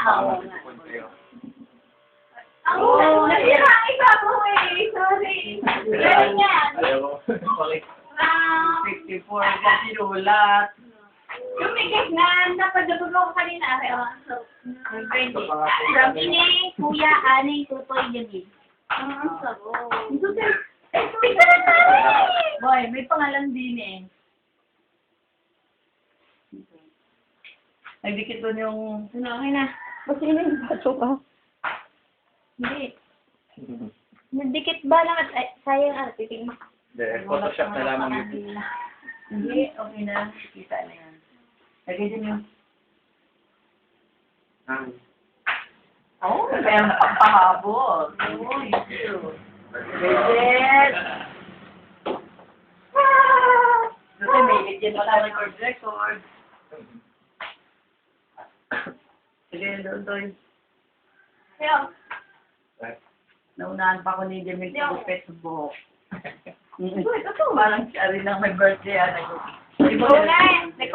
Oo nga. Ako, nasira ang isa ko eh. Sorry. Ganyan yan. Ayaw mo. Bakit? 64 pa sinulat. Lumikit nga. Napadabog ako kanina. So, Ito pa nga po. from Ineng, Kuya, Aneng, Tutoy, Jamil. Ang sabo. Picture na tayo! Boy, may pangalan din eh. Nagdikit doon yung... Ano, okay na. Ba't yun yung baso ka? Hindi. Nagdikit ba lang at sayang titigma. Hindi, Photoshop na lamang yun. Hindi, okay na. Kita na yan. Lagay din yung... Oh, kaya nakapahabol. Oh, you. Legit! Kasi may legit wala record. Sige, doon doon. Kaya, Naunahan pa ako ni Jamil sa gupit sa buhok. ito to. Parang siya rin ang may birthday. Ito na.